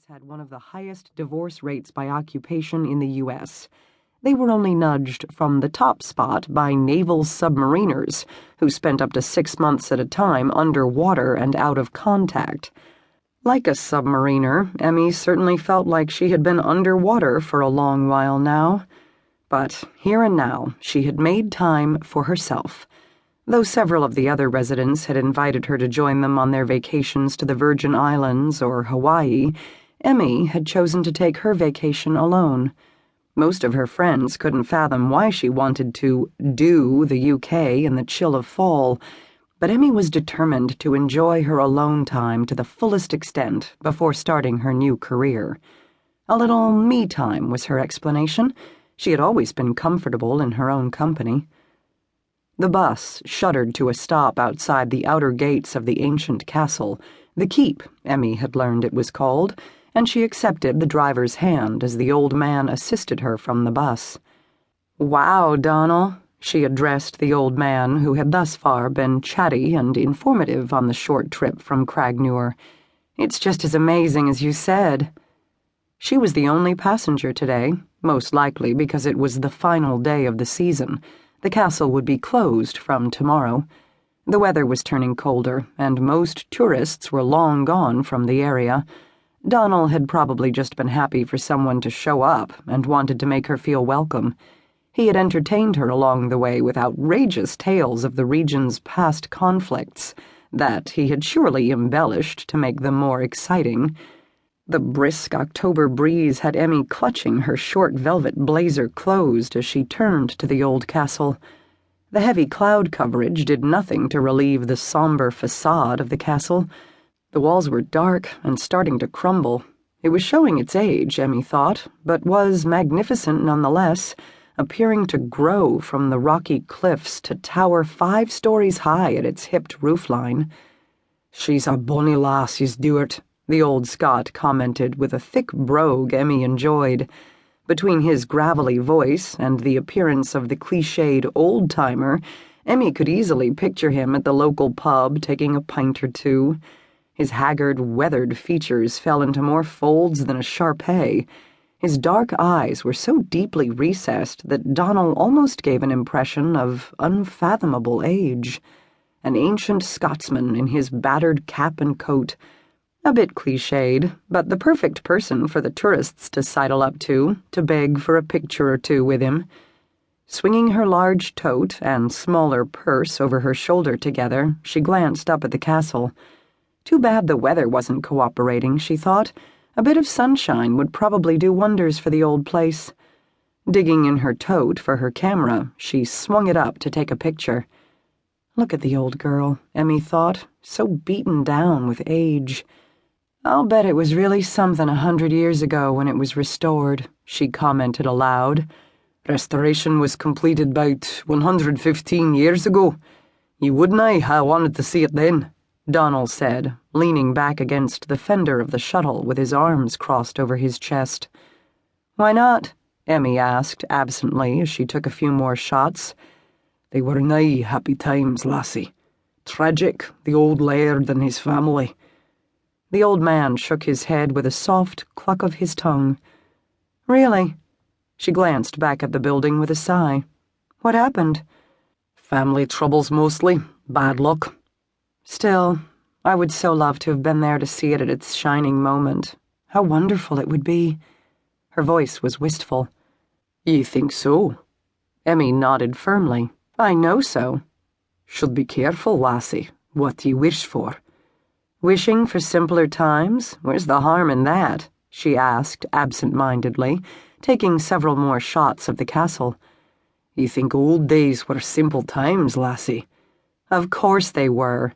had one of the highest divorce rates by occupation in the U.S. They were only nudged from the top spot by naval submariners, who spent up to 6 months at a time underwater and out of contact. Like a submariner, Emmy certainly felt like she had been underwater for a long while now. But here and now, she had made time for herself. Though several of the other residents had invited her to join them on their vacations to the Virgin Islands or Hawaii, Emmy had chosen to take her vacation alone. Most of her friends couldn't fathom why she wanted to do the UK in the chill of fall, but Emmy was determined to enjoy her alone time to the fullest extent before starting her new career. A little me time was her explanation. She had always been comfortable in her own company. The bus shuddered to a stop outside the outer gates of the ancient castle, the keep, Emmy had learned it was called, and she accepted the driver's hand as the old man assisted her from the bus. "Wow, Donal," she addressed the old man who had thus far been chatty and informative on the short trip from Cragnure. "It's just as amazing as you said." She was the only passenger today, most likely because it was the final day of the season. The castle would be closed from tomorrow. The weather was turning colder, and most tourists were long gone from the area. Donal had probably just been happy for someone to show up and wanted to make her feel welcome. He had entertained her along the way with outrageous tales of the region's past conflicts that he had surely embellished to make them more exciting. The brisk October breeze had Emmy clutching her short velvet blazer closed as she turned to the old castle. The heavy cloud coverage did nothing to relieve the somber facade of the castle. The walls were dark and starting to crumble. It was showing its age, Emmy thought, but was magnificent nonetheless, appearing to grow from the rocky cliffs to tower 5 stories high at its hipped roofline. "She's a bonny lass, is Duart," the old Scot commented with a thick brogue Emmy enjoyed. Between his gravelly voice and the appearance of the cliched old-timer, Emmy could easily picture him at the local pub taking a pint or two. His haggard, weathered features fell into more folds than a Shar-Pei. His dark eyes were so deeply recessed that Donal almost gave an impression of unfathomable age. An ancient Scotsman in his battered cap and coat. A bit cliched, but the perfect person for the tourists to sidle up to beg for a picture or two with him. Swinging her large tote and smaller purse over her shoulder together, she glanced up at the castle. Too bad the weather wasn't cooperating, she thought. A bit of sunshine would probably do wonders for the old place. Digging in her tote for her camera, she swung it up to take a picture. Look at the old girl, Emmy thought, so beaten down with age. "I'll bet it was really something 100 years ago when it was restored," she commented aloud. "Restoration was completed about 115 years ago. You wouldn't ha' wanted to see it then," Donal said, leaning back against the fender of the shuttle with his arms crossed over his chest. "Why not?" Emmy asked absently as she took a few more shots. "They were nigh happy times, lassie. Tragic, the old Laird and his family." The old man shook his head with a soft cluck of his tongue. "Really?" She glanced back at the building with a sigh. "What happened?" "Family troubles mostly. Bad luck." "Still, I would so love to have been there to see it at its shining moment. How wonderful it would be." Her voice was wistful. "Ye think so?" Emmy nodded firmly. "I know so." "Should be careful, lassie, what ye wish for." "Wishing for simpler times? Where's the harm in that?" she asked absent-mindedly, taking several more shots of the castle. "Ye think old days were simple times, lassie?" "Of course they were."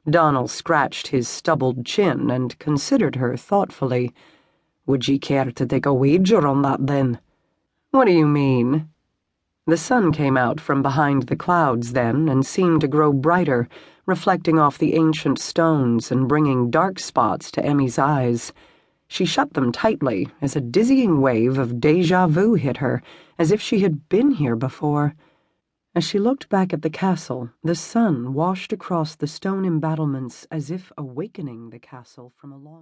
Donal scratched his stubbled chin and considered her thoughtfully. "Would ye care to take a wager on that, then?" "What do you mean?" The sun came out from behind the clouds then and seemed to grow brighter, reflecting off the ancient stones and bringing dark spots to Emmy's eyes. She shut them tightly as a dizzying wave of déjà vu hit her, as if she had been here before. As she looked back at the castle, the sun washed across the stone embattlements as if awakening the castle from a long